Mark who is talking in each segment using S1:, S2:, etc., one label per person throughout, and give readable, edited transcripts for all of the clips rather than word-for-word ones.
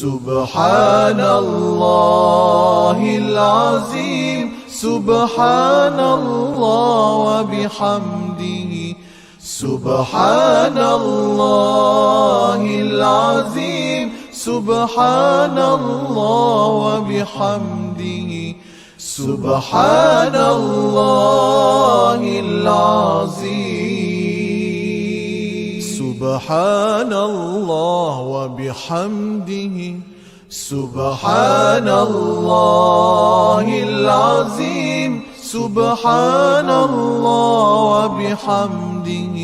S1: سبحان الله العظيم سبحان الله وبحمده سبحان الله العظيم سبحان الله وبحمده سبحان الله العظيم سبحان الله وبحمده سبحان الله العظيم سبحان الله وبحمده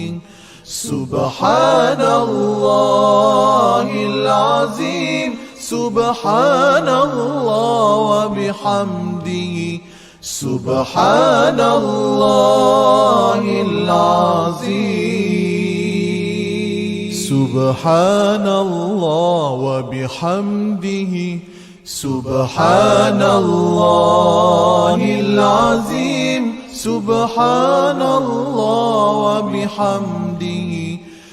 S1: سبحان الله العظيم سبحان الله وبحمده سبحان الله العظيم سبحان الله وبحمده سبحان الله العظيم سبحان الله وبحمده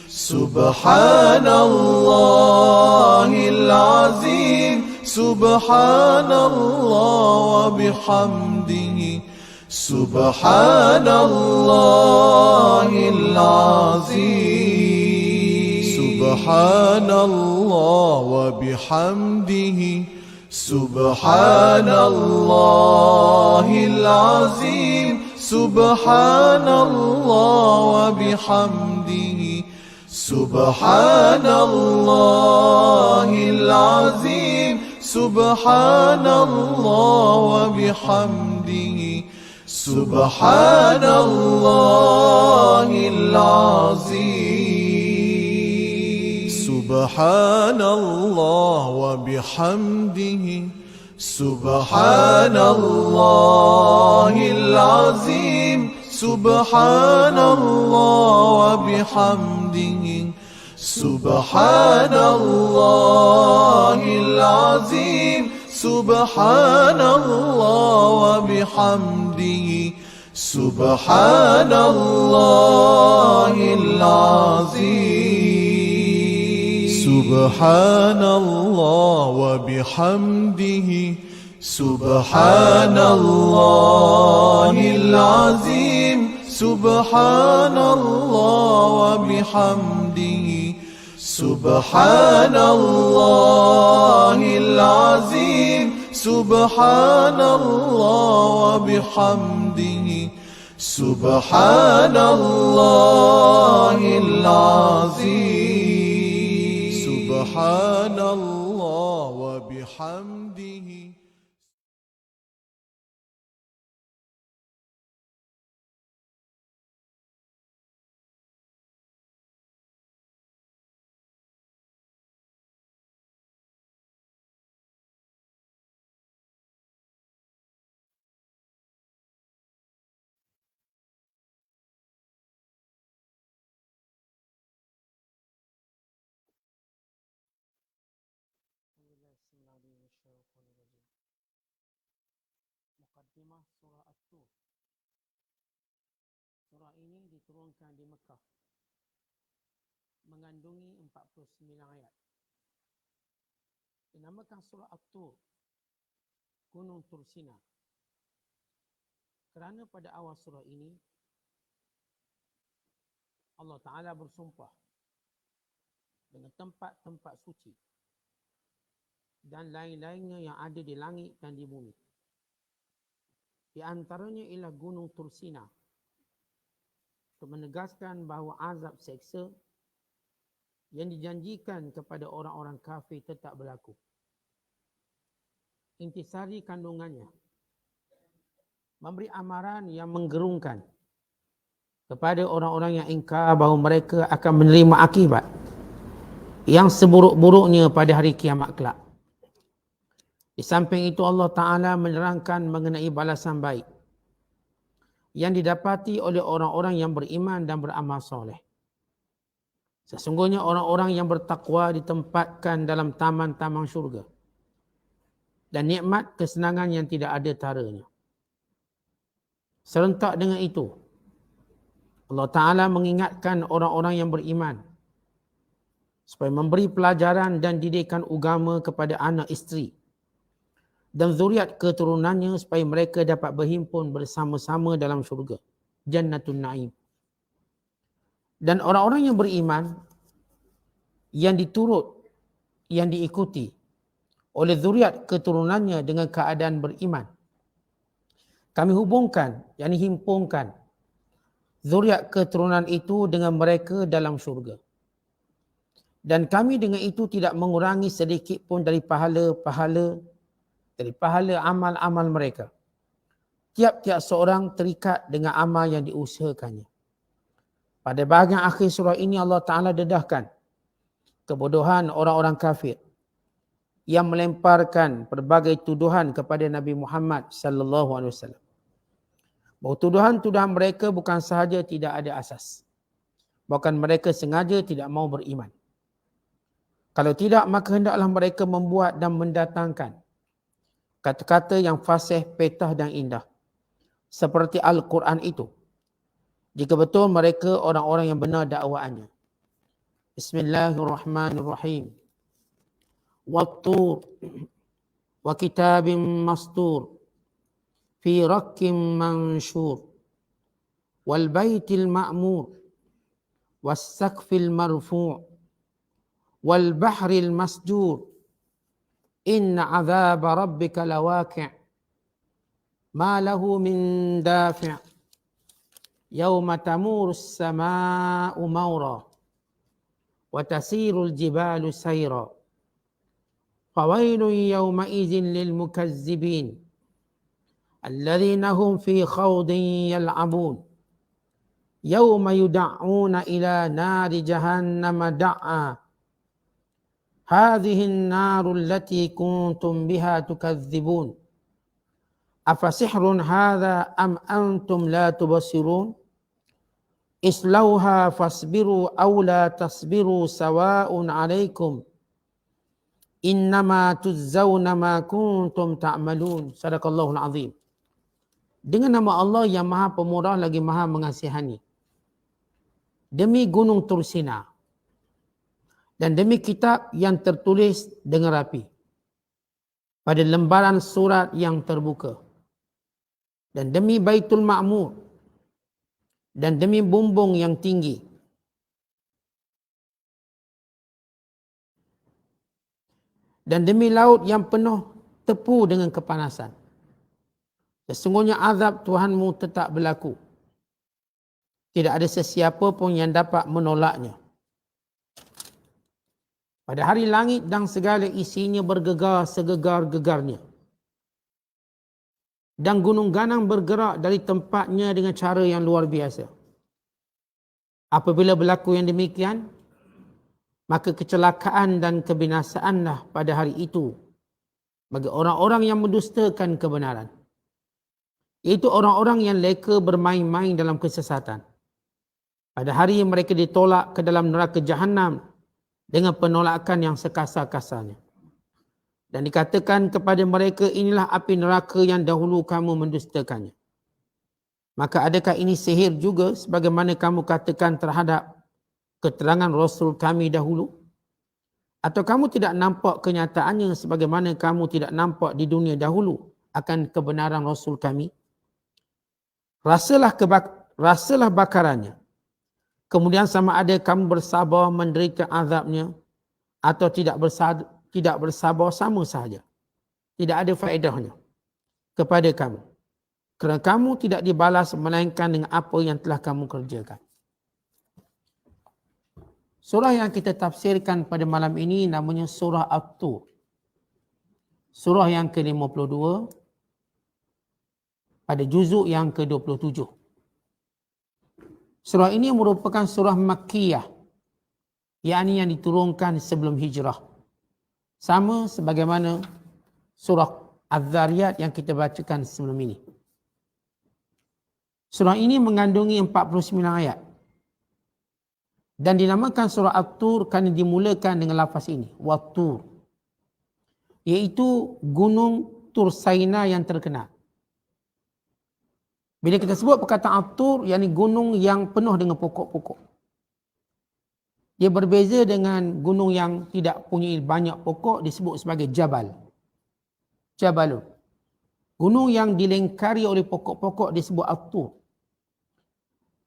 S1: سبحان الله العظيم سبحان الله وبحمده سبحان الله العظيم سبحان الله وبحمده سبحان الله العظيم سبحان الله وبحمده سبحان الله العظيم سبحان الله وبحمده سبحان الله العظيم سبحان الله وبحمده سبحان الله العظيم سبحان الله وبحمده سبحان الله العظيم سبحان الله وبحمده سبحان الله العظيم سبحان الله وبحمده سبحان الله العظيم سبحان الله وبحمده سبحان الله العظيم سبحان الله وبحمده سبحان الله العظيم سبحان الله وبحمده
S2: Muqaddimah Surah At-Tur. Surah ini diturunkan di Mekah, mengandungi 49 ayat. Dinamakan Surah At-Tur, Gunung Tursina, kerana pada awal surah ini Allah Ta'ala bersumpah dengan tempat-tempat suci dan lain-lainnya yang ada di langit dan di bumi. Di antaranya ialah Gunung Tursina, untuk menegaskan bahawa azab seksa yang dijanjikan kepada orang-orang kafir tetap berlaku. Intisari kandungannya memberi amaran yang menggerungkan kepada orang-orang yang ingkar bahawa mereka akan menerima akibat yang seburuk-buruknya pada hari kiamat kelak. Di samping itu Allah Ta'ala menerangkan mengenai balasan baik yang didapati oleh orang-orang yang beriman dan beramal soleh. Sesungguhnya orang-orang yang bertakwa ditempatkan dalam taman-taman syurga dan nikmat kesenangan yang tidak ada taranya. Serentak dengan itu, Allah Ta'ala mengingatkan orang-orang yang beriman supaya memberi pelajaran dan didikan agama kepada anak isteri dan zuriat keturunannya supaya mereka dapat berhimpun bersama-sama dalam syurga, Jannatun Naim. Dan orang-orang yang beriman yang diturut, yang diikuti oleh zuriat keturunannya dengan keadaan beriman, kami hubungkan, yakni himpunkan zuriat keturunan itu dengan mereka dalam syurga. Dan kami dengan itu tidak mengurangi sedikit pun dari pahala amal-amal mereka. Tiap-tiap seorang terikat dengan amal yang diusahakannya. Pada bahagian akhir surah ini Allah Ta'ala dedahkan kebodohan orang-orang kafir yang melemparkan pelbagai tuduhan kepada Nabi Muhammad sallallahu alaihi wasallam. Bahawa tuduhan-tuduhan mereka bukan sahaja tidak ada asas, bahkan mereka sengaja tidak mau beriman. Kalau tidak, maka hendaklah mereka membuat dan mendatangkan kata-kata yang fasih, petah dan indah seperti Al-Quran itu, jika betul mereka orang-orang yang benar dakwaannya. Bismillahirrahmanirrahim. Wat-tur wa kitabim mastur fi rakkim manshur wal baitil ma'mur was saqfil marfu' wal bahril masjur inna azaba rabbika lawaqi' ma lahu min dafi' yawma tamurus samaa'u mawra wa tasirul jibalu sayra fawailun yawma idzin lil mukazzibin alladhina hum fi khawdin yal'abun yawma yud'auna ila nari jahannama da'a hadhihi an-naru allati kuntum biha tukadzibun afasihrun hadha am antum la tubsirun islauha fasbiru aw la tasbiru sawa'un 'alaikum innama tuzzawna ma kuntum ta'malun. Sadaqallahul azim. Dengan nama Allah yang Maha Pemurah lagi Maha Mengasihani. Demi gunung Tursina dan demi kitab yang tertulis dengan rapi pada lembaran surat yang terbuka, dan demi Baitul Ma'mur, dan demi bumbung yang tinggi, dan demi laut yang penuh tepu dengan kepanasan. Sesungguhnya azab Tuhanmu tetap berlaku. Tidak ada sesiapa pun yang dapat menolaknya. Pada hari langit dan segala isinya bergegar segegar-gegarnya. Dan gunung ganang bergerak dari tempatnya dengan cara yang luar biasa. Apabila berlaku yang demikian, maka kecelakaan dan kebinasaanlah pada hari itu bagi orang-orang yang mendustakan kebenaran. Iaitu orang-orang yang leka bermain-main dalam kesesatan. Pada hari yang mereka ditolak ke dalam neraka Jahannam dengan penolakan yang sekasar-kasarnya. Dan dikatakan kepada mereka, inilah api neraka yang dahulu kamu mendustakannya. Maka adakah ini sihir juga sebagaimana kamu katakan terhadap keterangan Rasul kami dahulu? Atau kamu tidak nampak kenyataannya sebagaimana kamu tidak nampak di dunia dahulu akan kebenaran Rasul kami? Rasalah bakarannya. Kemudian sama ada kamu bersabar menderita azabnya atau tidak bersabar sama sahaja. Tidak ada faedahnya kepada kamu. Kerana kamu tidak dibalas melainkan dengan apa yang telah kamu kerjakan. Surah yang kita tafsirkan pada malam ini namanya Surah At-Tur. Surah yang ke-52 pada juzuk yang ke-27. Surah ini merupakan surah Makkiyah, yakni yang diturunkan sebelum hijrah. Sama sebagaimana surah Az-Zariyat yang kita bacakan sebelum ini. Surah ini mengandungi 49 ayat. Dan dinamakan surah At-Tur kerana dimulakan dengan lafaz ini, Wat-Tur. Iaitu gunung Tursaina yang terkenal. Bila kita sebut perkataan At-Tur, yakni gunung yang penuh dengan pokok-pokok. Dia berbeza dengan gunung yang tidak punya banyak pokok disebut sebagai Jabal. Jabalun. Gunung yang dilingkari oleh pokok-pokok disebut At-Tur.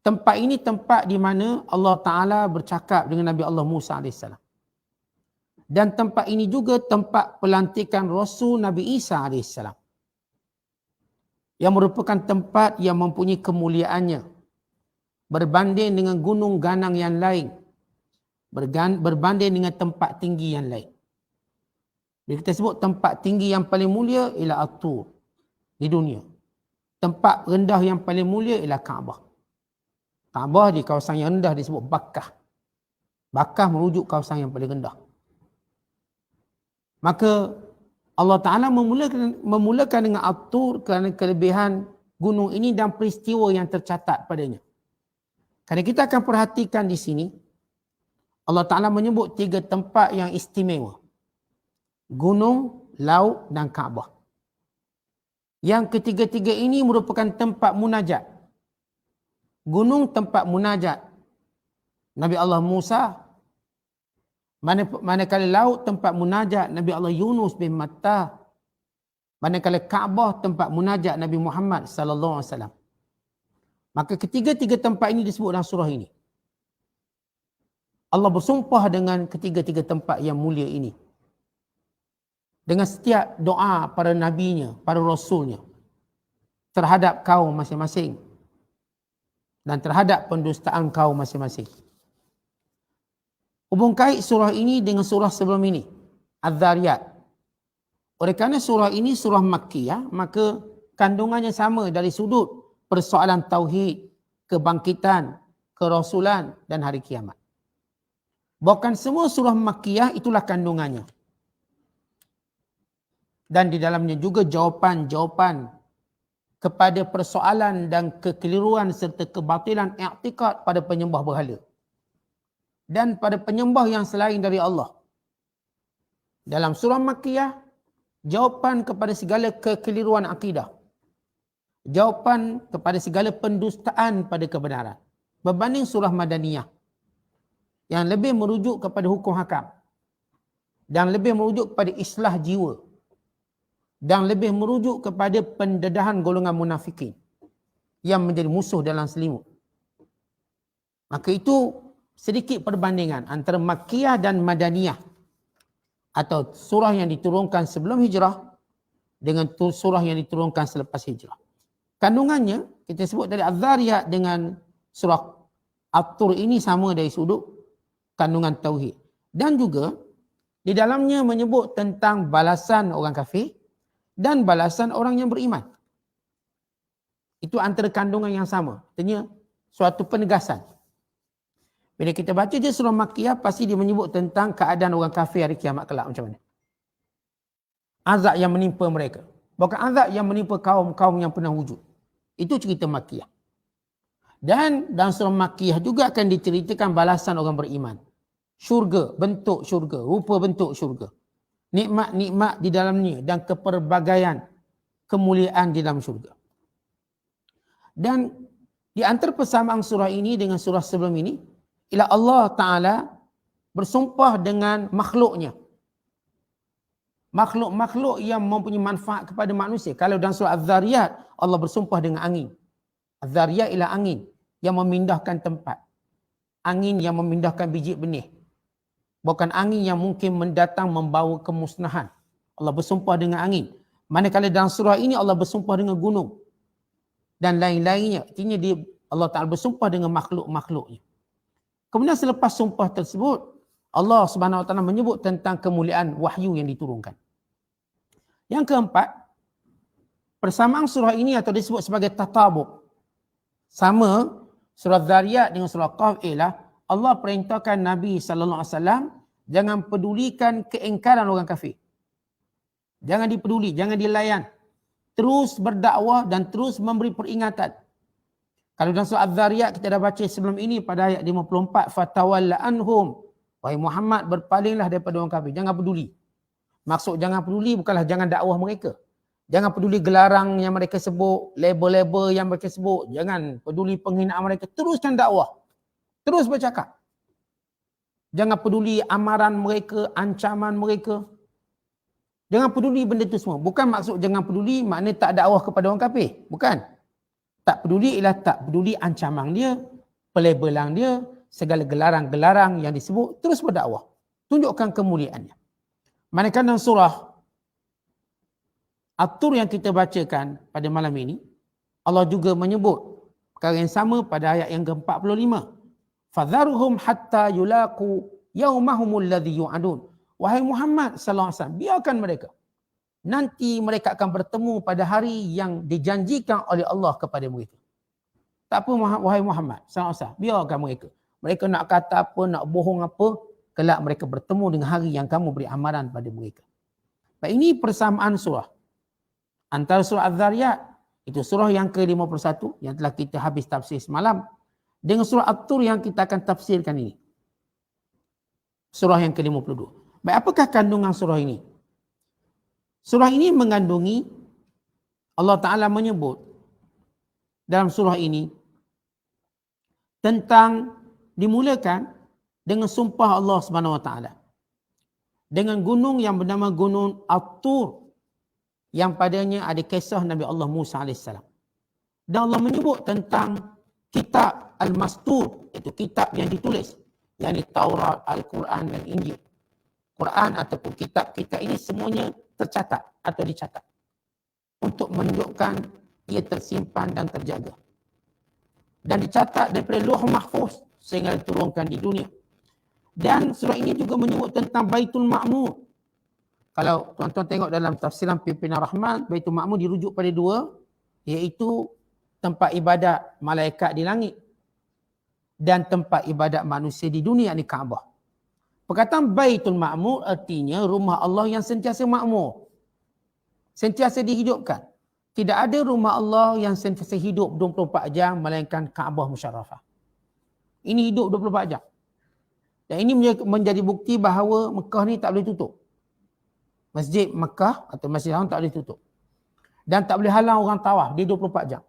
S2: Tempat ini tempat di mana Allah Ta'ala bercakap dengan Nabi Allah Musa AS. Dan tempat ini juga tempat pelantikan Rasul Nabi Isa AS. Yang merupakan tempat yang mempunyai kemuliaannya. Berbanding dengan gunung ganang yang lain. Berbanding dengan tempat tinggi yang lain. Bila kita sebut tempat tinggi yang paling mulia ialah At-Tur di dunia. Tempat rendah yang paling mulia ialah Kaabah. Kaabah di kawasan yang rendah disebut Bakkah. Bakkah merujuk kawasan yang paling rendah. Maka Allah Ta'ala memulakan dengan At-Tur kerana kelebihan gunung ini dan peristiwa yang tercatat padanya. Kerana kita akan perhatikan di sini, Allah Ta'ala menyebut 3 tempat yang istimewa. Gunung, laut dan Kaabah. Yang ketiga-tiga ini merupakan tempat munajat. Gunung tempat munajat Nabi Allah Musa. Manakala laut tempat munajat Nabi Allah Yunus bin Matta. Manakala Kaabah tempat munajat Nabi Muhammad sallallahu alaihi wasallam. Maka ketiga-tiga tempat ini disebut dalam surah ini. Allah bersumpah dengan ketiga-tiga tempat yang mulia ini. Dengan setiap doa para nabinya, para rasulnya terhadap kaum masing-masing dan terhadap pendustaan kaum masing-masing. Hubung kait surah ini dengan surah sebelum ini, Az-Zariyat. Oleh kerana surah ini surah Makkiyah, maka kandungannya sama dari sudut persoalan tauhid, kebangkitan, kerasulan dan hari kiamat. Bukan semua surah Makkiyah itulah kandungannya. Dan di dalamnya juga jawapan-jawapan kepada persoalan dan kekeliruan serta kebatilan i'tikad pada penyembah berhala dan pada penyembah yang selain dari Allah. Dalam surah Makkiyah, jawapan kepada segala kekeliruan akidah. Jawapan kepada segala pendustaan pada kebenaran. Berbanding surah Madaniyah yang lebih merujuk kepada hukum hakam dan lebih merujuk kepada islah jiwa dan lebih merujuk kepada pendedahan golongan munafikin yang menjadi musuh dalam selimut. Maka itu sedikit perbandingan antara Makkiyah dan Madaniyah atau surah yang diturunkan sebelum hijrah dengan surah yang diturunkan selepas hijrah. Kandungannya kita sebut dari Az-Zariyat dengan surah At-Tur ini sama dari sudut kandungan tauhid. Dan juga di dalamnya menyebut tentang balasan orang kafir dan balasan orang yang beriman. Itu antara kandungan yang sama. Artinya suatu penegasan. Bila kita baca je surah Makkiyah, pasti dia menyebut tentang keadaan orang kafir hari kiamat kelak macam mana. Azab yang menimpa mereka. Bukan azab yang menimpa kaum-kaum yang pernah wujud. Itu cerita Makkiyah. Dan dalam surah Makkiyah juga akan diceritakan balasan orang beriman. Syurga, bentuk syurga, rupa bentuk syurga. Nikmat-nikmat di dalamnya dan kepelbagaian kemuliaan di dalam syurga. Dan di antara persamaan surah ini dengan surah sebelum ini ialah Allah Ta'ala bersumpah dengan makhluknya. Makhluk-makhluk yang mempunyai manfaat kepada manusia. Kalau dalam surah Az-Zariyat, Allah bersumpah dengan angin. Az-Zariyat ialah angin yang memindahkan tempat. Angin yang memindahkan biji benih. Bukan angin yang mungkin mendatang membawa kemusnahan. Allah bersumpah dengan angin. Manakala dalam surah ini Allah bersumpah dengan gunung. Dan lain-lainnya. Artinya Allah Ta'ala bersumpah dengan makhluk-makhluknya. Kemudian selepas sumpah tersebut, Allah Subhanahu Wa Ta'ala menyebut tentang kemuliaan wahyu yang diturunkan. Yang keempat, persamaan surah ini atau disebut sebagai tatabuk. Sama surah Zariyat dengan surah Qaf ialah Allah perintahkan Nabi sallallahu alaihi wasallam jangan pedulikan keingkaran orang kafir. Jangan dipeduli, jangan dilayan. Terus berdakwah dan terus memberi peringatan. Kalau dalam surah Az-Zariyat kita dah baca sebelum ini pada ayat 54, fatawalla anhum. Wahai Muhammad, berpalinglah daripada orang kafir, jangan peduli. Maksud jangan peduli bukanlah jangan dakwah mereka. Jangan peduli gelarang yang mereka sebut, label-label yang mereka sebut, jangan peduli penghinaan mereka, teruskan dakwah. Terus bercakap. Jangan peduli amaran mereka, ancaman mereka. Jangan peduli benda itu semua. Bukan maksud jangan peduli maknanya tak dakwah kepada orang kafir. Bukan. Tak peduli ialah tak peduli ancaman dia, pelabelan dia, segala gelarang-gelarang yang disebut, terus berdakwah. Tunjukkan kemuliaannya. Manakala surah At-Tur yang kita bacakan pada malam ini, Allah juga menyebut perkara yang sama pada ayat yang ke-45. Fadharhum hatta yulaqu yaumahumul ladzi yu'adun. Wahai Muhammad sallallahu alaihi wasallam, biarkan mereka. Nanti mereka akan bertemu pada hari yang dijanjikan oleh Allah kepada mereka. Tak apa wahai Muhammad sallallahu alaihi wasallam, biarkan mereka. Mereka nak kata apa, nak bohong apa, kelak mereka bertemu dengan hari yang kamu beri amaran pada mereka. Baik, ini persamaan surah. Antara surah Az-Zariyat, itu surah yang ke-51 yang telah kita habis tafsir semalam, dengan surah At-Tur yang kita akan tafsirkan ini. Surah yang ke-52. Baik, apakah kandungan surah ini? Surah ini mengandungi, Allah Ta'ala menyebut dalam surah ini tentang dimulakan dengan sumpah Allah Subhanahu Wa Ta'ala dengan gunung yang bernama Gunung At-Tur yang padanya ada kisah Nabi Allah Musa AS. Dan Allah menyebut tentang kitab Al-Mastur, iaitu kitab yang ditulis, yakni Taurat, Al-Quran dan Injil. Quran ataupun kitab-kitab ini semuanya tercatat atau dicatat untuk menunjukkan ia tersimpan dan terjaga. Dan dicatat daripada Lauh Mahfuz sehingga diturunkan di dunia. Dan surah ini juga menyebut tentang Baitul Ma'mur. Kalau tuan-tuan tengok dalam tafsiran Pimpinan Rahman, Baitul Ma'mur dirujuk pada dua, iaitu tempat ibadat malaikat di langit dan tempat ibadat manusia di dunia, ni Kaabah. Perkataan Baitul Ma'mur artinya rumah Allah yang sentiasa makmur, sentiasa dihidupkan. Tidak ada rumah Allah yang sentiasa hidup 24 jam melainkan Kaabah Musyarrafah. Ini hidup 24 jam. Dan ini menjadi bukti bahawa Mekah ni tak boleh tutup. Masjid Mekah atau Masjid Haram tak boleh tutup. Dan tak boleh halang orang tawaf, dia 24 jam.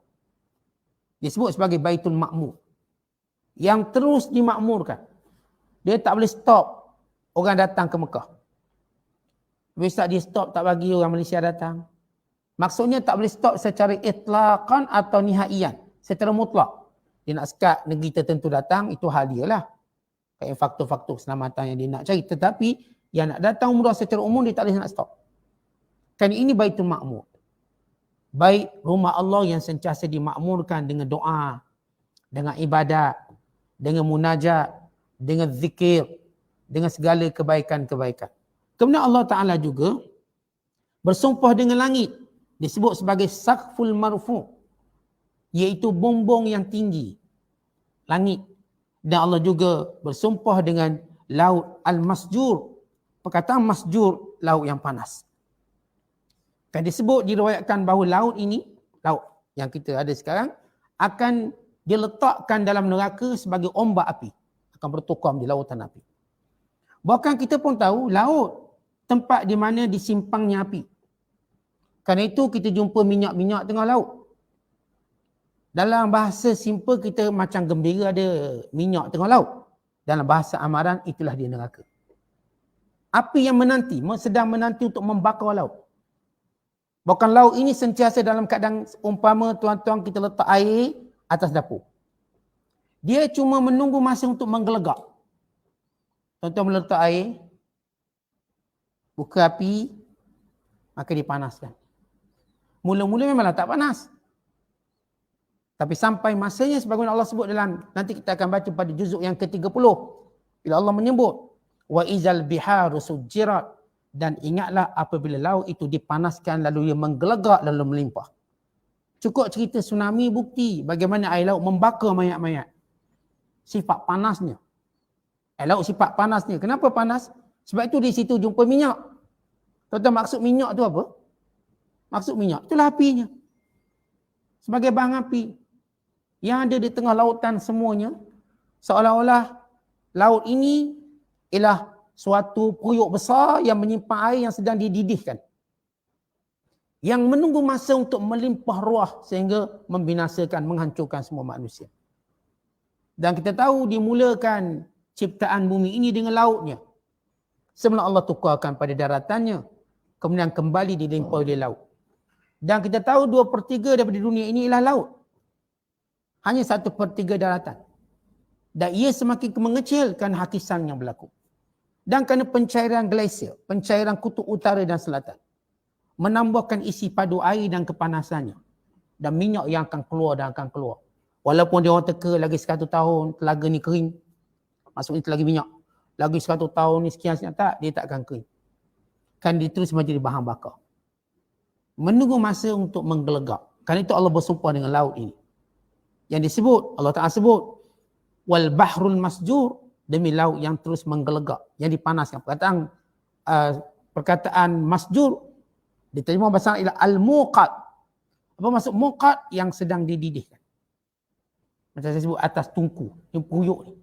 S2: Disebut sebagai Baitul Ma'mur, yang terus dimakmurkan. Dia tak boleh stop orang datang ke Mekah. Bisa dia stop, tak bagi orang Malaysia datang. Maksudnya tak boleh stop secara itlaqan atau nihaian, secara mutlak. Dia nak sekat negeri tertentu datang, itu hal dia lah. Kayak faktor-faktor keselamatan yang dia nak cari. Tetapi yang nak datang umrah secara umum, dia tak boleh nak stop. Kan ini Baitul Ma'mur. Baik rumah Allah yang sentiasa dimakmurkan dengan doa, dengan ibadat, dengan munajat, dengan zikir, dengan segala kebaikan-kebaikan. Kemudian Allah Ta'ala juga bersumpah dengan langit. Disebut sebagai Saqful Marfu', iaitu bumbung yang tinggi. Langit. Dan Allah juga bersumpah dengan laut Al-Masjur. Perkataan Masjur, laut yang panas. Kan disebut, diriwayatkan bahawa laut ini, laut yang kita ada sekarang, akan diletakkan dalam neraka sebagai ombak api. Akan bertukam di lautan api. Bahkan kita pun tahu, laut tempat di mana disimpangnya api. Kerana itu kita jumpa minyak-minyak tengah laut. Dalam bahasa simple kita macam gembira ada minyak tengah laut. Dalam bahasa amaran itulah dia neraka. Api yang menanti, sedang menanti untuk membakar laut. Bahkan laut ini sentiasa dalam keadaan umpama tuan-tuan kita letak air atas dapur. Dia cuma menunggu masa untuk menggelegak. Tuan-tuan meletak air, buka api, maka dipanaskan. Mula-mula memanglah tak panas. Tapi sampai masanya sebagaimana Allah sebut dalam, nanti kita akan baca pada juzuk yang ke-30. Bila Allah menyebut, wa izal biharu sujjirat, dan ingatlah apabila laut itu dipanaskan lalu ia menggelegak lalu melimpah. Cukup cerita tsunami bukti bagaimana air laut membakar mayat-mayat. Sifat panasnya. Air laut sifat panasnya. Kenapa panas? Sebab itu di situ jumpa minyak. Tuan-tuan, maksud minyak tu apa? Maksud minyak itulah apinya. Sebagai bahan api yang ada di tengah lautan semuanya, seolah-olah laut ini ialah suatu periuk besar yang menyimpan air yang sedang dididihkan. Yang menunggu masa untuk melimpah ruah sehingga membinasakan, menghancurkan semua manusia. Dan kita tahu dimulakan ciptaan bumi ini dengan lautnya. Semula Allah tukarkan pada daratannya, kemudian kembali dilimpah oleh laut. Dan kita tahu 2/3 daripada dunia ini ialah laut. Hanya 1/3 daratan. Dan ia semakin mengecilkan hakisan yang berlaku. Dan kerana pencairan glasier, pencairan kutub utara dan selatan, menambahkan isi padu air dan kepanasannya. Dan minyak yang akan keluar dan akan keluar. Walaupun dia orang teka lagi 100 tahun, telaga ni kering. Maksudnya lagi minyak. Lagi 100 tahun ni sekian-sekian, tak, dia tak akan kering. Kan dia terus menjadi bahan bakar. Menunggu masa untuk menggelegak. Kerana itu Allah bersumpah dengan laut ini. Yang disebut, Allah Ta'ala sebut, wal bahrul masjur, demi laut yang terus menggelegak, yang dipanaskan. Perkataan masjur diterjemah bahasa Arab al-muqad. Apa maksud muqad? Yang sedang dididihkan. Macam saya sebut atas tungku, yang puyuk ni.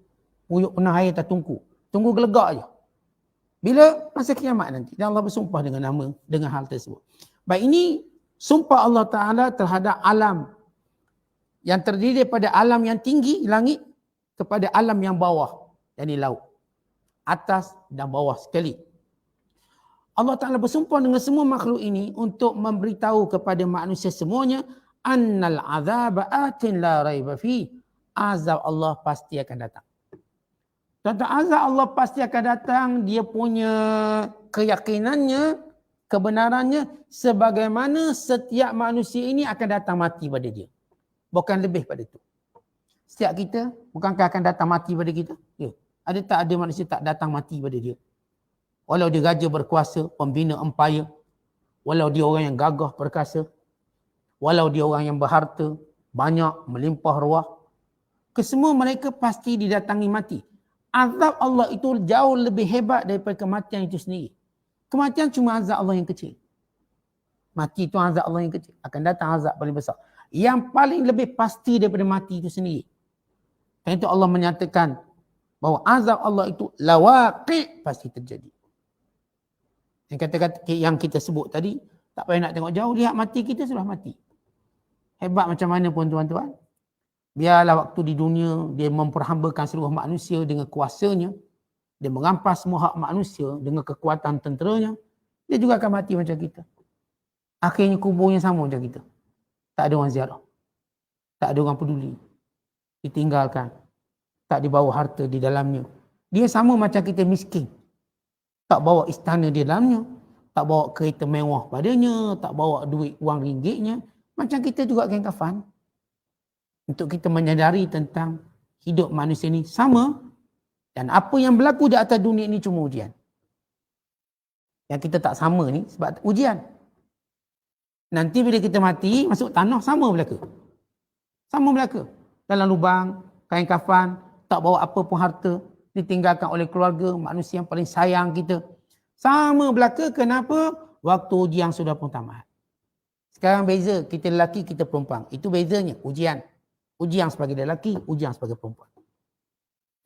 S2: Puyuk penuh air atas tungku. Tunggu gelegak aja. Bila masa kiamat nanti, dan Allah bersumpah dengan nama, dengan hal tersebut. Baik, ini sumpah Allah Ta'ala terhadap alam yang terdiri daripada alam yang tinggi, langit, kepada alam yang bawah, yakni laut. Atas dan bawah sekali. Allah Ta'ala bersumpah dengan semua makhluk ini untuk memberitahu kepada manusia semuanya, annal azaba atin la raiba fi. Azab Allah pasti akan datang. Tentang azab Allah pasti akan datang, dia punya keyakinannya, kebenarannya, sebagaimana setiap manusia ini akan datang mati pada dia. Bukan lebih pada itu. Setiap kita, bukankah akan datang mati pada kita? Ya. Ada tak ada manusia tak datang mati pada dia? Walau dia raja berkuasa, pembina empire. Walau dia orang yang gagah perkasa. Walau dia orang yang berharta, banyak, melimpah ruah. Kesemua mereka pasti didatangi mati. Azab Allah itu jauh lebih hebat daripada kematian itu sendiri. Kematian cuma azab Allah yang kecil. Mati itu azab Allah yang kecil. Akan datang azab paling besar. Yang paling lebih pasti daripada mati itu sendiri. Karena itu Allah menyatakan bahawa azab Allah itu lawaqi, pasti terjadi. Yang kata-kata yang kita sebut tadi, tak payah nak tengok jauh, lihat mati kita sudah mati. Hebat macam mana pun tuan-tuan. Biarlah waktu di dunia dia memperhambakan seluruh manusia dengan kuasanya. Dia merampas semua hak manusia dengan kekuatan tenteranya. Dia juga akan mati macam kita. Akhirnya kuburnya sama macam kita. Tak ada orang ziarah. Tak ada orang peduli. Ditinggalkan. Tak dibawa harta di dalamnya. Dia sama macam kita miskin. Tak bawa istana di dalamnya. Tak bawa kereta mewah padanya. Tak bawa duit wang ringgitnya. Macam kita juga kain kafan. Untuk kita menyadari tentang hidup manusia ni sama. Dan apa yang berlaku di atas dunia ini cuma ujian. Yang kita tak sama ni sebab ujian. Nanti bila kita mati, masuk tanah sama belaka. Sama belaka. Dalam lubang, kain kafan, tak bawa apa pun harta. Ditinggalkan oleh keluarga, manusia yang paling sayang kita. Sama belaka, kenapa? Waktu ujian sudah pun tamat. Sekarang beza, kita lelaki, kita perempuan. Itu bezanya, ujian. Ujian sebagai lelaki, ujian sebagai perempuan.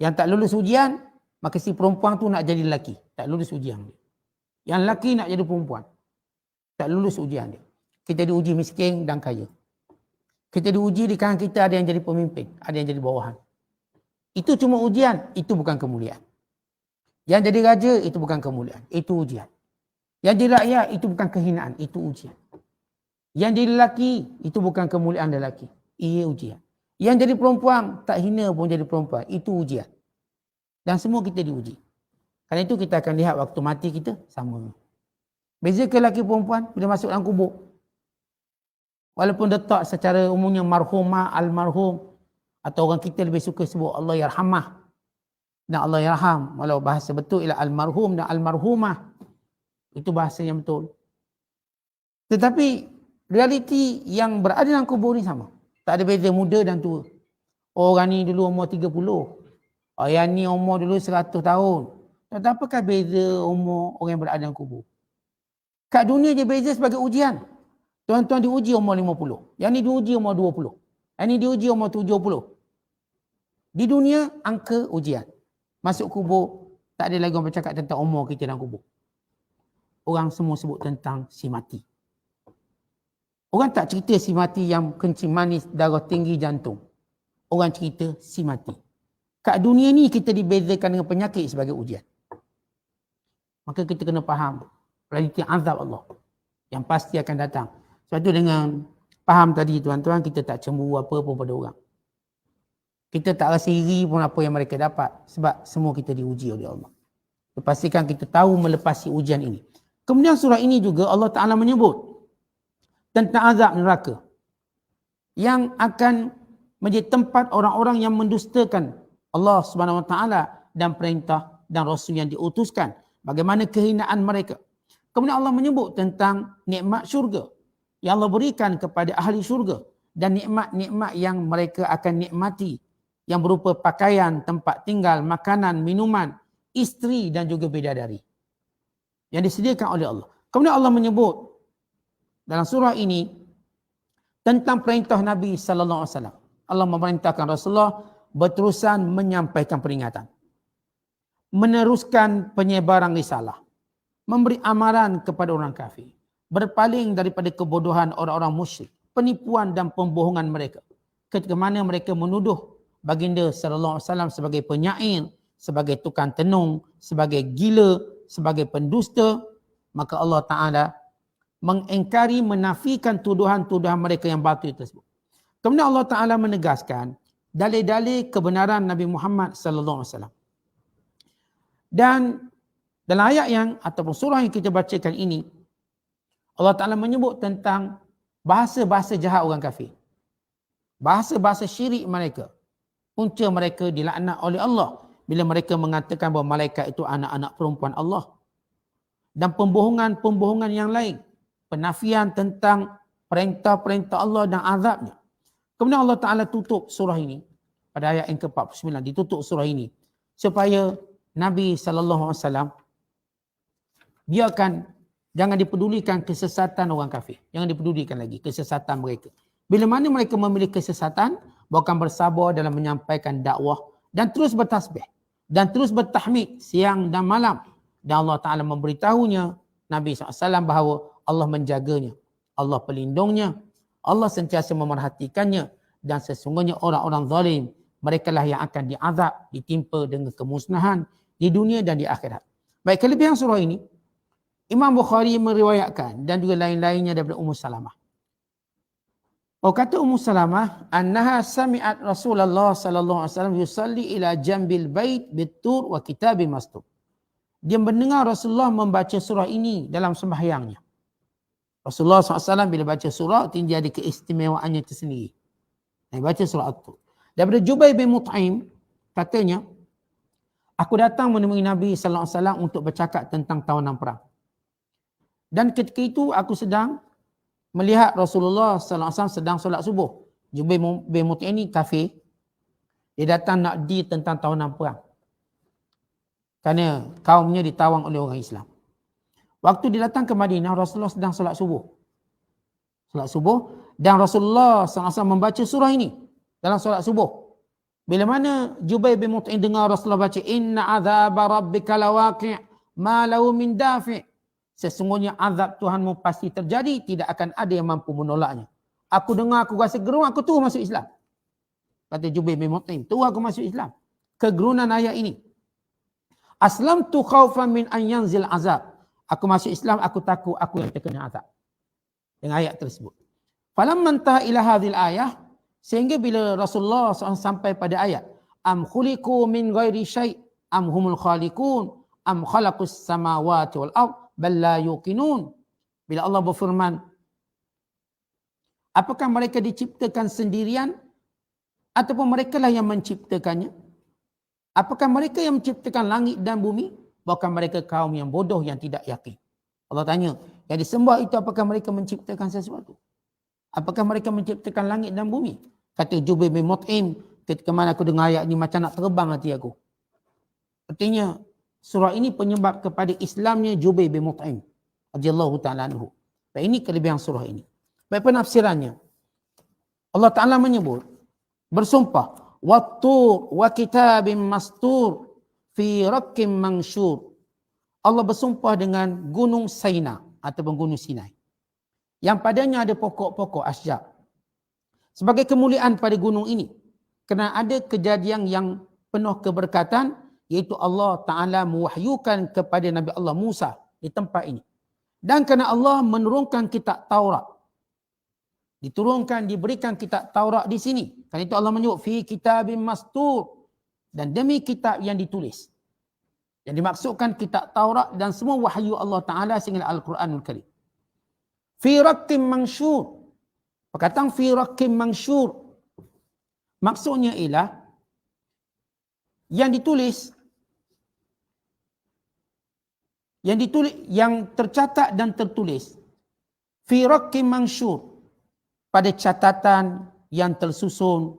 S2: Yang tak lulus ujian, maka si perempuan tu nak jadi lelaki. Tak lulus ujian dia. Yang lelaki nak jadi perempuan. Tak lulus ujian dia. Kita diuji miskin dan kaya. Kita diuji di kalangan kita ada yang jadi pemimpin, ada yang jadi bawahan. Itu cuma ujian, itu bukan kemuliaan. Yang jadi raja, itu bukan kemuliaan, itu ujian. Yang jadi rakyat, itu bukan kehinaan, itu ujian. Yang jadi lelaki, itu bukan kemuliaan lelaki, ia ujian. Yang jadi perempuan, tak hina pun jadi perempuan, itu ujian. Dan semua kita diuji. Karena itu kita akan lihat waktu mati kita sama. Beza ke lelaki perempuan bila masuk dalam kubur. Walaupun letak secara umumnya marhumah, almarhum, atau orang kita lebih suka sebut Allah yarhamah dan Allah yarham. Walau bahasa betul ialah almarhum dan almarhumah. Itu bahasa yang betul. Tetapi realiti yang berada dalam kubur ni sama. Tak ada beza muda dan tua. Orang ni dulu umur 30. Yang ni umur dulu 100 tahun. Tak apakah beza umur orang yang berada dalam kubur? Kat dunia dia beza sebagai ujian. Tuan-tuan diuji umur 50. Yang ni diuji umur 20. Yang ni diuji umur 70. Di dunia, angka ujian. Masuk kubur, tak ada lagi orang bercakap tentang umur kita dalam kubur. Orang semua sebut tentang si mati. Orang tak cerita si mati yang kencing manis, darah tinggi, jantung. Orang cerita si mati. kat dunia ni kita dibezakan dengan penyakit sebagai ujian. Maka kita kena faham realiti azab Allah yang pasti akan datang. Sebab tu dengan faham tadi tuan-tuan, kita tak cemburu apa-apa pada orang. Kita tak rasa iri pun apa yang mereka dapat. Sebab semua kita diuji oleh Allah. Pastikan kita tahu melepasi ujian ini. Kemudian surah ini juga Allah Ta'ala menyebut tentang azab neraka yang akan menjadi tempat orang-orang yang mendustakan Allah Subhanahu Wa Ta'ala dan perintah dan Rasul yang diutuskan. Bagaimana kehinaan mereka. Kemudian Allah menyebut tentang nikmat syurga yang Allah berikan kepada ahli syurga dan nikmat-nikmat yang mereka akan nikmati yang berupa pakaian, tempat tinggal, makanan, minuman, isteri dan juga bidadari yang disediakan oleh Allah. Kemudian Allah menyebut dalam surah ini tentang perintah Nabi sallallahu alaihi wasallam. Allah memerintahkan Rasulullah berterusan menyampaikan peringatan, meneruskan penyebaran risalah, memberi amaran kepada orang kafir, berpaling daripada kebodohan orang-orang musyrik, penipuan dan pembohongan mereka. Ketika mana mereka menuduh baginda sallallahu alaihi wasallam sebagai penyair, sebagai tukang tenung, sebagai gila, sebagai pendusta, maka Allah Ta'ala mengingkari, menafikan tuduhan-tuduhan mereka yang batil tersebut. Kemudian Allah Ta'ala menegaskan dalil-dalil kebenaran Nabi Muhammad sallallahu alaihi wasallam. Dan dalam ayat yang ataupun surah yang kita bacakan ini, Allah Ta'ala menyebut tentang bahasa-bahasa jahat orang kafir. Bahasa-bahasa syirik mereka. Punca mereka dilaknat oleh Allah bila mereka mengatakan bahawa malaikat itu anak-anak perempuan Allah. Dan pembohongan-pembohongan yang lain. Penafian tentang perintah-perintah Allah dan azabnya. Kemudian Allah Ta'ala tutup surah ini pada ayat yang ke-49. Ditutup surah ini supaya Nabi SAW biarkan, jangan dipedulikan kesesatan orang kafir. Jangan dipedulikan lagi kesesatan mereka. Bila mana mereka memilih kesesatan, bahkan bersabar dalam menyampaikan dakwah dan terus bertasbih dan terus bertahmid siang dan malam. Dan Allah Ta'ala memberitahunya Nabi SAW bahawa Allah menjaganya, Allah pelindungnya, Allah sentiasa memerhatikannya, dan sesungguhnya orang-orang zalim, mereka lah yang akan diazab, ditimpa dengan kemusnahan di dunia dan di akhirat. Baik, kelebihan surah ini, Imam Bukhari meriwayatkan dan juga lain-lainnya daripada Ummu Salamah. Oh, kata Ummu Salamah, annaha sami'at Rasulullah sallallahu alaihi wasallam yusalli ila jambil bait bitur wa kitabin mastur. Dia mendengar Rasulullah membaca surah ini dalam sembahyangnya. Rasulullah SAW bila baca surah, dia ada keistimewaannya tersendiri. Dia baca surah At-Tur. Daripada Jubair bin Mut'im, katanya, aku datang menemui Nabi SAW untuk bercakap tentang tawanan perang. Dan ketika itu aku sedang melihat Rasulullah SAW sedang solat subuh. Jubair bin Mut'im ini kafir. Dia datang nak tentang tawanan perang. Kerana kaumnya ditawang oleh orang Islam. Waktu dia datang ke Madinah, Rasulullah sedang solat subuh. Solat subuh. Dan Rasulullah SAW membaca surah ini dalam solat subuh. Bila mana Jubair bin Mut'im dengar Rasulullah baca, Inna azaba rabbika lawaqi' ma lahu min dafi'. Sesungguhnya azab Tuhanmu pasti terjadi, tidak akan ada yang mampu menolaknya. Aku dengar, aku rasa gerun, aku terus masuk Islam. Kata Jubair bin Mut'im, terus aku masuk Islam. Kegerunan ayat ini. Aslamtu khawfan min an yanzil azab. Aku masuk Islam, aku takut aku yang terkena azab. Dengan ayat tersebut. Falamma intaha ila hadhil ayah, sehingga bila Rasulullah SAW sampai pada ayat, am khuliqu min ghairi syai' am humul khaliqun am khalaqus samawati wal ard bal la yuqinun. Bila Allah berfirman, apakah mereka diciptakan sendirian ataupun mereka lah yang menciptakannya? Apakah mereka yang menciptakan langit dan bumi? Bahkan mereka kaum yang bodoh yang tidak yakin. Allah tanya, yang disembah itu apakah mereka menciptakan sesuatu? Apakah mereka menciptakan langit dan bumi? Kata Jubair bin Mut'im, ketika mana aku dengar ayat ini macam nak terbang hati aku. Artinya surah ini penyebab kepada Islamnya Jubair bin Mut'im radhiyallahu ta'ala anhu. Dan ini kelebihan surah ini. Baik, penafsirannya. Allah Ta'ala menyebut, bersumpah, Wat-tur wa kitabim mastur fi rakkim mansyur. Allah bersumpah dengan gunung Saina ataupun gunung Sinai, yang padanya ada pokok-pokok asjar. Sebagai kemuliaan pada gunung ini, kerana ada kejadian yang penuh keberkatan, iaitu Allah Ta'ala mewahyukan kepada Nabi Allah Musa di tempat ini. Dan kerana Allah menurunkan kitab Taurat, diberikan kitab Taurat di sini. Kerana itu Allah menyebut fi kitabim mastur, dan demi kitab yang ditulis. Yang dimaksudkan kitab Taurat dan semua wahyu Allah Ta'ala sehingga Al-Quranul Karim. Fi rakim mansyur. Perkataan fi rakim mansyur, maksudnya ialah yang ditulis, yang tercatat dan tertulis. Fi rakim mansyur, pada catatan yang tersusun,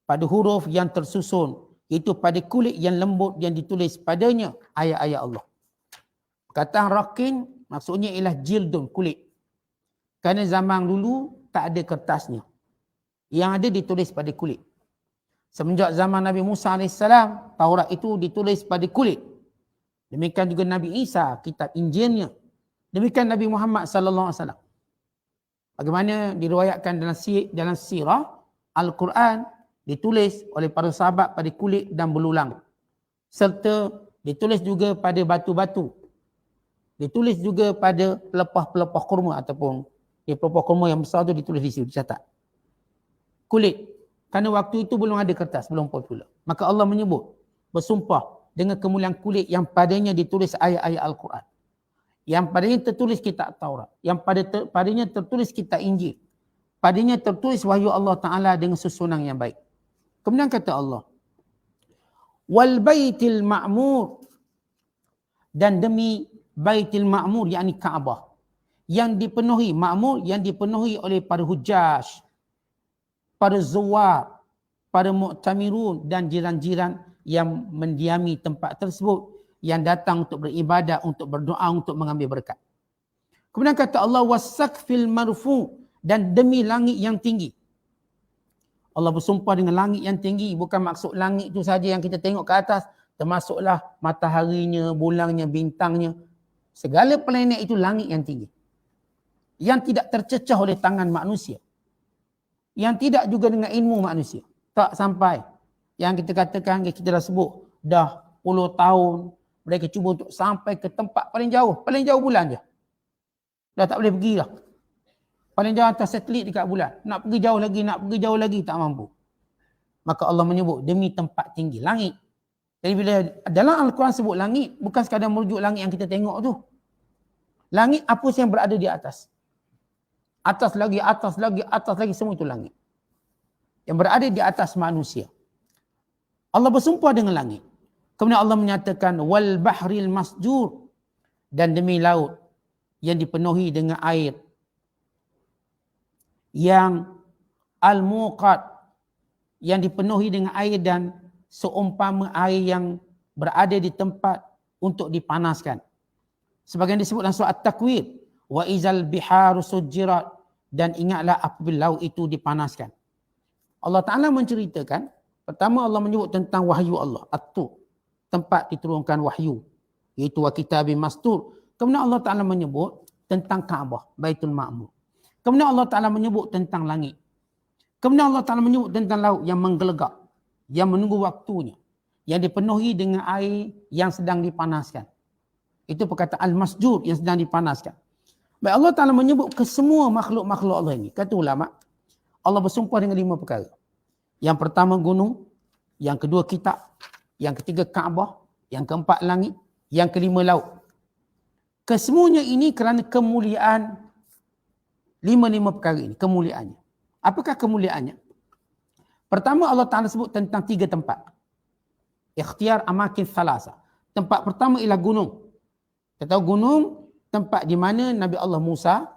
S2: pada huruf yang tersusun, iaitu pada kulit yang lembut yang ditulis padanya ayat-ayat Allah. Perkataan rakin maksudnya ialah jildun, kulit. Kerana zaman dulu tak ada kertasnya. Yang ada ditulis pada kulit. Semenjak zaman Nabi Musa AS, Taurat itu ditulis pada kulit. Demikian juga Nabi Isa, kitab Injilnya. Demikian Nabi Muhammad SAW. Bagaimana diriwayatkan dalam sirah, Al-Quran ditulis oleh para sahabat pada kulit dan belulang. Serta ditulis juga pada batu-batu. Ditulis juga pada pelepah-pelepah kurma ataupun pelepah kurma yang besar tu ditulis di situ, dicatat. Kulit. Kerana waktu itu belum ada kertas, belum popular. Maka Allah menyebut, bersumpah dengan kemuliaan kulit yang padanya ditulis ayat-ayat Al-Quran. Yang padanya tertulis kitab Taurat. Yang padanya tertulis kitab Injil. Padanya tertulis wahyu Allah Ta'ala dengan susunan yang baik. Kemudian kata Allah, wal baitil ma'mur, dan demi baitil ma'mur, yakni Kaabah, yang dipenuhi, ma'mur yang dipenuhi oleh para hujjaj, para zuwar, para mu'tamirun dan jiran-jiran yang mendiami tempat tersebut, yang datang untuk beribadah, untuk berdoa, untuk mengambil berkat. Kemudian kata Allah, wasaqfil marfu, dan demi langit yang tinggi. Allah bersumpah dengan langit yang tinggi, bukan maksud langit itu saja yang kita tengok ke atas, termasuklah mataharinya, bulannya, bintangnya. Segala planet itu langit yang tinggi. Yang tidak tercecah oleh tangan manusia. Yang tidak juga dengan ilmu manusia. Tak sampai. Yang kita katakan, kita dah sebut, dah puluh tahun, mereka cuba untuk sampai ke tempat paling jauh bulan je. Dah tak boleh pergi dah. Paling jauh atas satelit dekat bulan. Nak pergi jauh lagi, tak mampu. Maka Allah menyebut demi tempat tinggi, langit. Jadi bila dalam Al-Quran sebut langit, bukan sekadar merujuk langit yang kita tengok tu. Langit apa yang berada di atas. Atas lagi, semua itu langit. Yang berada di atas manusia. Allah bersumpah dengan langit. Kemudian Allah menyatakan wal bahril masjur, dan demi laut yang dipenuhi dengan air yang al-muqad, yang dipenuhi dengan air dan seumpama air yang berada di tempat untuk dipanaskan. Sebagian disebut dalam surah At-Takwir, wa izal biharu sujjirat, dan ingatlah apabila laut itu dipanaskan. Allah Ta'ala menceritakan, pertama Allah menyebut tentang wahyu Allah, At-Tur, tempat diturunkan wahyu, iaitu wa kitabim mastur. Kemudian Allah Ta'ala menyebut tentang Kaabah, Baitul Ma'mur. Kemudian Allah Ta'ala menyebut tentang langit. Kemudian Allah Ta'ala menyebut tentang laut yang menggelegak, yang menunggu waktunya, yang dipenuhi dengan air yang sedang dipanaskan. Itu perkataan al-masjur, yang sedang dipanaskan. Baik, Allah Ta'ala menyebut ke semua makhluk-makhluk Allah ini. Kata ulama, Allah bersumpah dengan 5 perkara. Yang pertama gunung, yang kedua kitab, yang ketiga Kaabah, yang keempat langit, yang kelima laut. Kesemuanya ini kerana kemuliaan 5 perkara ini, kemuliaannya. Apakah kemuliaannya? Pertama Allah Ta'ala sebut tentang 3 tempat. Ikhtiar amakin thalasa. Tempat pertama ialah gunung. Kita tahu gunung, tempat di mana Nabi Allah Musa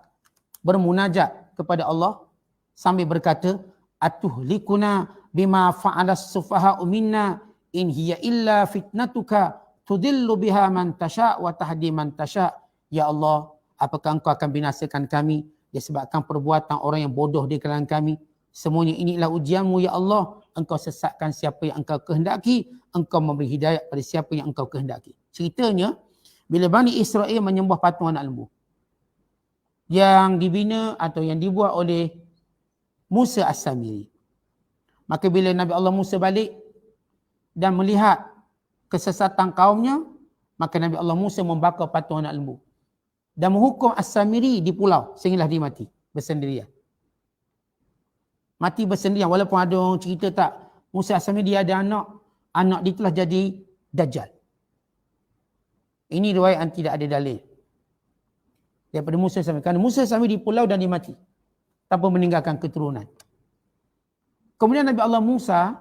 S2: bermunajat kepada Allah sambil berkata, atuhlikuna bima fa'alas sufaha'u minna in hiya illa fitnatuka tudillu biha man tasha' wa tahdi man tasha'. Ya Allah, apakah engkau akan binasakan kami disebabkan perbuatan orang yang bodoh di kalangan kami? Semuanya inilah ujianmu ya Allah. Engkau sesatkan siapa yang engkau kehendaki, engkau memberi hidayah pada siapa yang engkau kehendaki. Ceritanya, bila Bani Israel menyembah patung anak lembu yang dibina atau yang dibuat oleh Musa As-Samiri. Maka bila Nabi Allah Musa balik, dan melihat kesesatan kaumnya, maka Nabi Allah Musa membakar patung anak lembu dan menghukum As-Samiri di pulau sehinggalah dia mati bersendirian. Mati bersendirian, walaupun ada orang cerita tak, Musa As-Samiri dia ada anak dia telah jadi Dajjal. Ini riwayat yang tidak ada dalil daripada Musa As-Samiri. Kerana Musa As-Samiri di pulau dan dia mati tanpa meninggalkan keturunan. Kemudian Nabi Allah Musa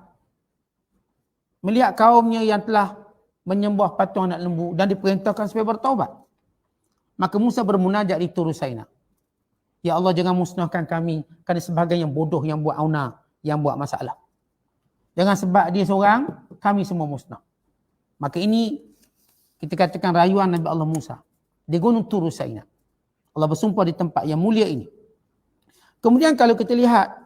S2: melihat kaumnya yang telah menyembah patung anak lembu dan diperintahkan supaya bertaubat. Maka Musa bermunajat di Tur Saina. Ya Allah, jangan musnahkan kami kerana sebagai yang bodoh, yang buat auna, yang buat masalah. Jangan sebab dia seorang, kami semua musnah. Maka ini kita katakan rayuan Nabi Allah Musa di Gunung Tur Saina. Allah bersumpah di tempat yang mulia ini. Kemudian kalau kita lihat,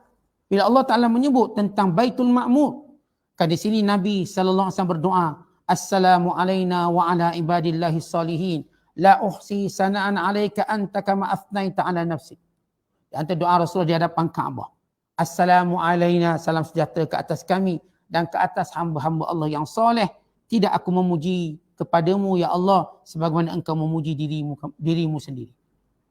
S2: bila Allah Ta'ala menyebut tentang Baitul Ma'mur, kan di sini Nabi SAW berdoa, Assalamu alayna wa ala ibadillahi salihin, la uhsi sana'an alayka anta kama athnaita ala nafsi. Di antara doa Rasulullah di hadapan Kaabah. Assalamu alayna, salam sejahtera ke atas kami dan ke atas hamba-hamba Allah yang soleh. Tidak aku memuji kepadamu ya Allah sebagaimana engkau memuji dirimu sendiri.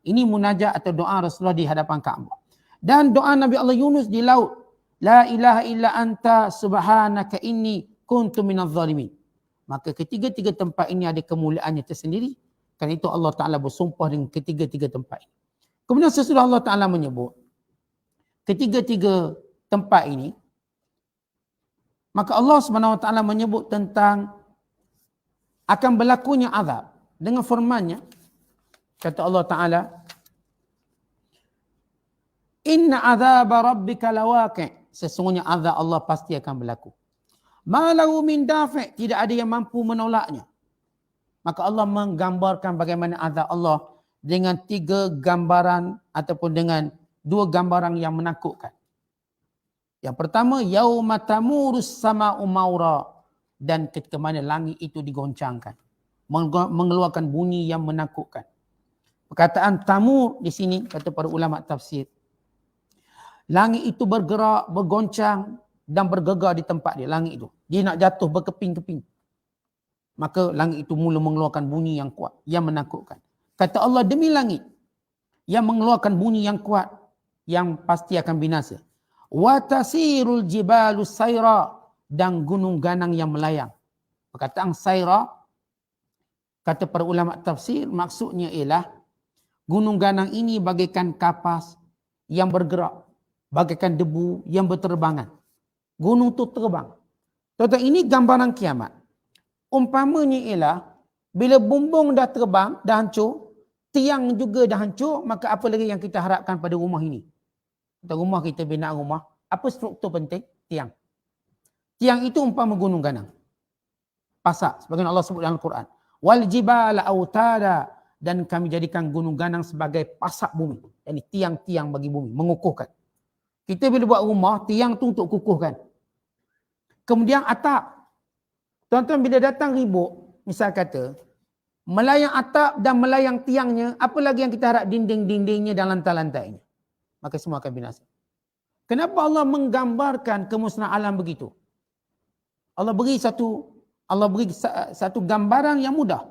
S2: Ini munajat atau doa Rasulullah di hadapan Kaabah. Dan doa Nabi Allah Yunus di laut. La ilaha illa anta subhanaka inni kuntu minadh zalimin. Maka ketiga-tiga tempat ini ada kemuliaannya tersendiri. Kerana itu Allah Ta'ala bersumpah dengan ketiga-tiga tempat ini. Kemudian sesudah Allah Ta'ala menyebut ketiga-tiga tempat ini, maka Allah SWT menyebut tentang akan berlakunya azab dengan firman-Nya. Kata Allah Ta'ala, Inna azaba rabbika lawaqi'. Sesungguhnya azab Allah pasti akan berlaku. Ma lahu min dafi'. Tidak ada yang mampu menolaknya. Maka Allah menggambarkan bagaimana azab Allah dengan tiga gambaran ataupun dengan dua gambaran yang menakutkan. Yang pertama, yauma tamurus sama'u maura, dan ketika mana langit itu digoncangkan, mengeluarkan bunyi yang menakutkan. Perkataan tamur di sini kata para ulama tafsir, langit itu bergerak, bergoncang dan bergegar di tempat dia, langit itu. Dia nak jatuh berkeping-keping. Maka langit itu mula mengeluarkan bunyi yang kuat, yang menakutkan. Kata Allah, demi langit yang mengeluarkan bunyi yang kuat, yang pasti akan binasa. Wa tasirul jibalu sayra, dan gunung ganang yang melayang. Perkataan sayra, kata para ulama tafsir, maksudnya ialah gunung ganang ini bagaikan kapas yang bergerak, bagaikan debu yang berterbangan. Gunung tu terbang. Tuan-tuan, ini gambaran kiamat. Umpamanya ialah bila bumbung dah terbang, dah hancur, tiang juga dah hancur, maka apa lagi yang kita harapkan pada rumah ini? Rumah kita bina rumah, apa struktur penting? Tiang. Tiang itu umpama gunung ganang. Pasak, sebagaimana Allah sebut dalam Al-Quran. Wal jibala autada, dan kami jadikan gunung ganang sebagai pasak bumi. Ini tiang-tiang bagi bumi, mengukuhkan. Kita bila buat rumah, tiang tu untuk kukuhkan. Kemudian atap. Tuan-tuan, bila datang ribut, misal kata, melayang atap dan melayang tiangnya, apa lagi yang kita harap? Dinding-dindingnya dan lantai-lantainya. Maka semua akan binasa. Kenapa Allah menggambarkan kemusnahan alam begitu? Allah beri satu gambaran yang mudah.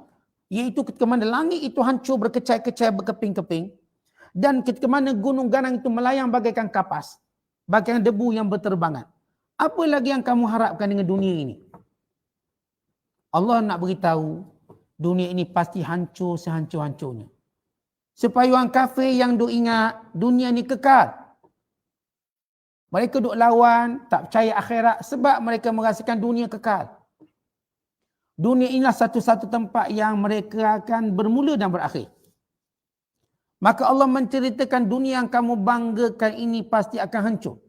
S2: Iaitu ketika mana langit itu hancur, berkecai-kecai, berkeping-keping. Dan ketika mana gunung ganang itu melayang bagaikan kapas. Bagaikan debu yang berterbangan. Apa lagi yang kamu harapkan dengan dunia ini? Allah nak beritahu, dunia ini pasti hancur sehancur-hancurnya. Supaya orang kafir yang duk ingat, dunia ini kekal. Mereka duk lawan, tak percaya akhirat sebab mereka merasakan dunia kekal. Dunia inilah satu-satu tempat yang mereka akan bermula dan berakhir. Maka Allah menceritakan dunia yang kamu banggakan ini pasti akan hancur.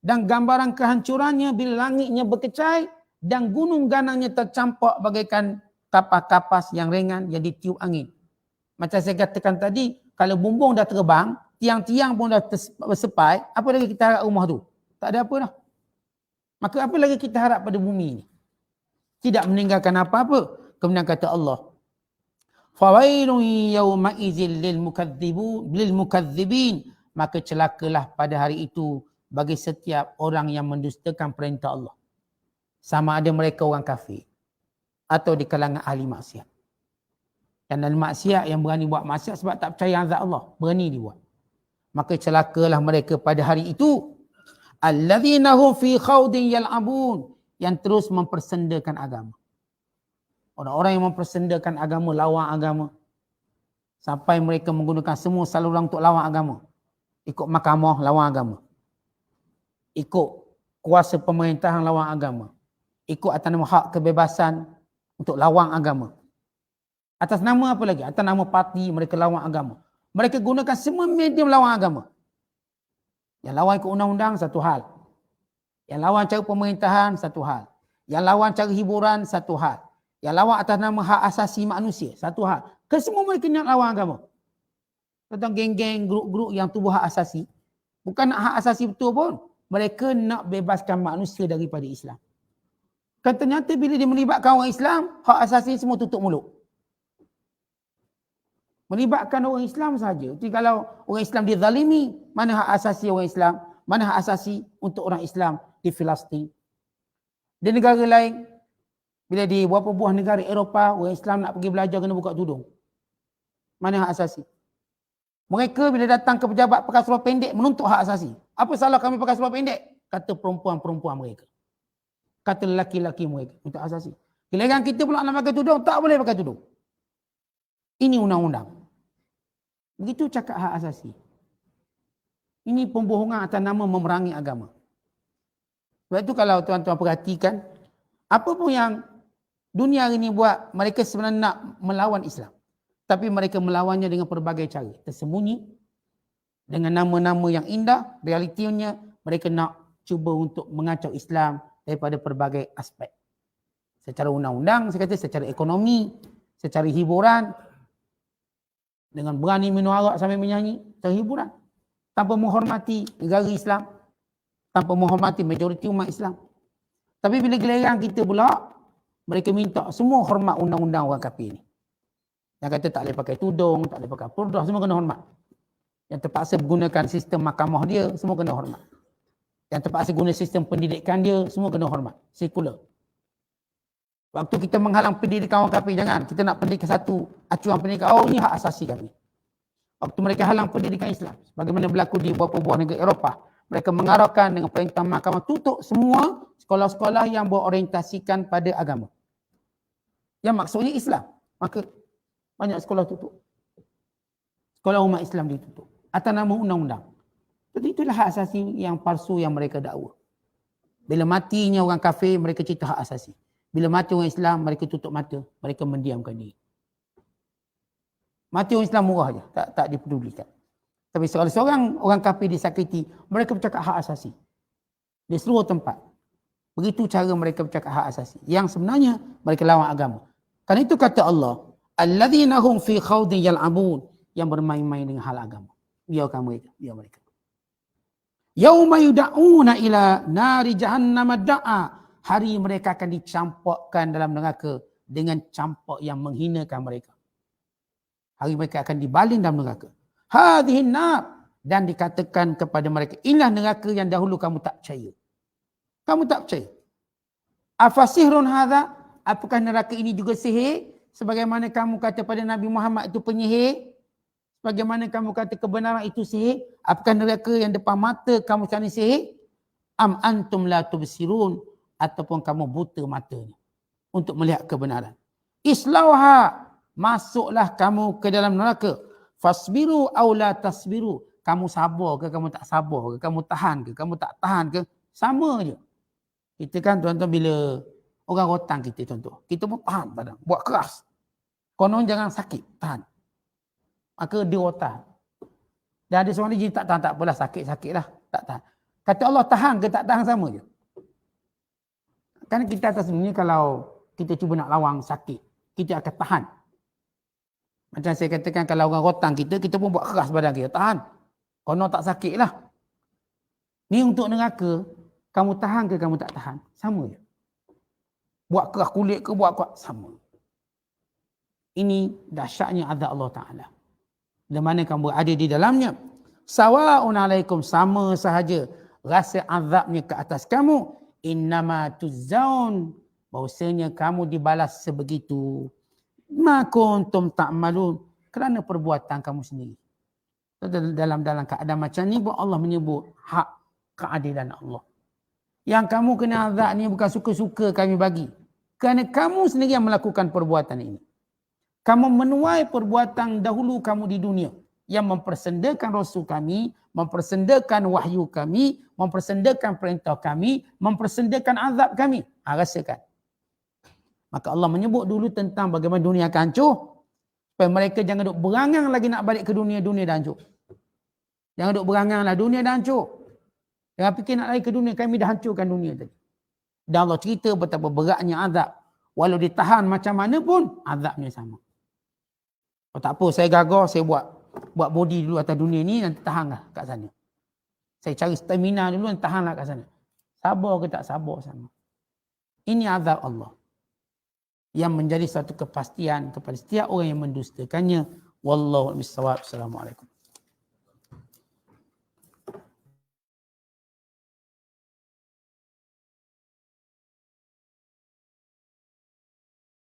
S2: Dan gambaran kehancurannya bila langitnya berkecai dan gunung ganangnya tercampak bagaikan kapas-kapas yang ringan yang ditiup angin. Macam saya katakan tadi, kalau bumbung dah terbang, tiang-tiang pun dah tersepai, apa lagi kita harap rumah tu? Tak ada apa dah. Maka apa lagi kita harap pada bumi ini? Tidak meninggalkan apa-apa. Kemudian kata Allah, fawailun yawma idzil lil mukadzibin, maka celakalah pada hari itu bagi setiap orang yang mendustakan perintah Allah. sama ada mereka orang kafir atau di kalangan ahli maksiat. Dan ahli maksiat yang berani buat maksiat sebab tak percaya azab Allah, berani dibuat. Maka celakalah mereka pada hari itu. Alladzina hum fi khawdin yal'abun, yang terus mempersendakan agama. Orang-orang yang mempersendakan agama, lawan agama. Sampai mereka menggunakan semua saluran untuk lawan agama. Ikut mahkamah, lawan agama. Ikut kuasa pemerintahan, lawan agama. Ikut atas nama hak kebebasan untuk lawan agama. Atas nama apa lagi? Atas nama parti mereka lawan agama. Mereka gunakan semua medium lawan agama. Yang lawan ikut undang-undang satu hal. Yang lawan cara pemerintahan satu hal. Yang lawan cara hiburan satu hal. Yang lawan atas nama hak asasi manusia satu hal. Kesemua mereka nak lawan agama. Tentang geng-geng, grup-grup yang tubuh hak asasi. Bukan nak hak asasi betul pun. Mereka nak bebaskan manusia daripada Islam. Kan ternyata bila dia melibatkan orang Islam, hak asasi semua tutup mulut. Melibatkan orang Islam saja. Jadi kalau orang Islam dizalimi, mana hak asasi orang Islam? Mana hak asasi untuk orang Islam di Palestin? Di negara lain, bila di beberapa buah negara Eropah, orang Islam nak pergi belajar kena buka tudung. Mana hak asasi? Mereka bila datang ke pejabat pakai seluar pendek menuntut hak asasi. Apa salah kami pakai seluar pendek? Kata perempuan-perempuan mereka. Kata lelaki-lelaki mereka untuk asasi. Giliran kita pula nak pakai tudung, tak boleh pakai tudung. Ini undang-undang. Begitu cakap hak asasi. Ini pembohongan atas nama memerangi agama. Sebab itu kalau tuan-tuan perhatikan, apa pun yang dunia hari ini buat, mereka sebenarnya nak melawan Islam. Tapi mereka melawannya dengan pelbagai cara. Tersembunyi, dengan nama-nama yang indah, realitinya mereka nak cuba untuk mengacau Islam daripada pelbagai aspek. Secara undang-undang, saya kata secara ekonomi, secara hiburan, dengan berani minum arak sambil menyanyi, secara hiburan. Tanpa menghormati negara Islam, tanpa menghormati majoriti umat Islam. Tapi bila giliran kita pula, mereka minta semua hormat undang-undang orang kafir ni. Yang kata tak boleh pakai tudung, tak boleh pakai purdah, semua kena hormat. Yang terpaksa menggunakan sistem mahkamah dia, semua kena hormat. Yang terpaksa guna sistem pendidikan dia, semua kena hormat. Sekular. Waktu kita menghalang pendidikan orang kafir, jangan. Kita nak pendidikan satu acuan pendidikan. Oh, ini hak asasi kami. Waktu mereka halang pendidikan Islam, bagaimana berlaku di beberapa buah negara Eropah, mereka mengarahkan dengan perintah mahkamah tutup semua sekolah-sekolah yang berorientasikan pada agama. Yang maksudnya Islam. Maka banyak sekolah tutup. Sekolah umat Islam ditutup. Atas nama undang-undang. Jadi itulah hak asasi yang palsu yang mereka dakwa. Bila matinya orang kafir, mereka cerita hak asasi. Bila mati orang Islam, mereka tutup mata. Mereka mendiamkan diri. Mati orang Islam murah je. Tak dipedulikan. Tapi seorang orang kafir disakiti, mereka bercakap hak asasi. Di seluruh tempat. Begitu cara mereka bercakap hak asasi. Yang sebenarnya, mereka lawan agama. Karena itu kata Allah, alladzina hum fi khawdin yal'abun, yang bermain-main dengan hal agama. Biarkan mereka. Biar mereka. Yauma yuda'una ila nari jahannam da'a. Hari mereka akan dicampakkan dalam neraka dengan campak yang menghinakan mereka. Hari mereka akan dibaling dalam neraka. Hadhihin nar, dan dikatakan kepada mereka, inilah neraka yang dahulu kamu tak percaya. Kamu tak percaya. Afasihrun hadha, apakah neraka ini juga sihir? Sebagaimana kamu kata pada Nabi Muhammad itu penyihir? Bagaimana kamu kata kebenaran itu sihir? Apakah neraka yang depan mata kamu sekarang sihir? Am antum la tubsirun, ataupun kamu buta matanya untuk melihat kebenaran. Islauha, masuklah kamu ke dalam neraka. Fasbiru aw la tasbiru, kamu sabar ke kamu tak sabar ke, kamu tahan ke kamu tak tahan ke, sama je. Kita kan tuan-tuan bila orang rotan kita contoh, kita pun tahan badan, buat keras. Konon jangan sakit, tahan. Maka dia rotan. Dan ada seorang dia tak tahan, tak apalah, sakit-sakit lah, tak tahan. Kata Allah tahan ke tak tahan sama je. Kan kita atas dunia kalau kita cuba nak lawan sakit, kita akan tahan. Macam saya katakan kalau orang rotan kita, kita pun buat keras badan kita, tahan. Konon tak sakit lah. Ni untuk neraka, kamu tahan ke kamu tak tahan, sama je. Buat keras kulit ke buat kuat, sama. Ini dahsyatnya azab Allah Ta'ala. Di mana kamu berada di dalamnya. Sawa'un alaikum, sama sahaja rasa azabnya ke atas kamu. innama tuzzaun, bahwasanya kamu dibalas sebegitu, ma kuntum ta'malun, kerana perbuatan kamu sendiri. Dalam keadaan macam ni pun Allah menyebut hak keadilan Allah. Yang kamu kena azab ni bukan suka-suka kami bagi, kerana kamu sendiri yang melakukan perbuatan ini. Kamu menuai perbuatan dahulu kamu di dunia yang mempersendakan Rasul kami, mempersendakan wahyu kami, mempersendakan perintah kami, mempersendakan azab kami. Rasakan. Maka Allah menyebut dulu tentang bagaimana dunia akan hancur, supaya mereka jangan duk berangang lagi nak balik ke dunia dah hancur. Jangan duk berangang lah, dunia dah hancur. Jangan fikir nak lari ke dunia, kami dah hancurkan dunia tadi. Dan Allah cerita betapa beratnya azab. Walau ditahan macam mana pun, azabnya sama. Oh, tak apa, saya gagah, saya buat body dulu atas dunia ni, nanti tahanlah kat sana. Saya cari stamina dulu, nanti tahanlah kat sana. Sabar ke tak sabar sama. Ini azab Allah yang menjadi satu kepastian kepada setiap orang yang mendustakannya. Wallahu a'lam bishawab. Assalamualaikum.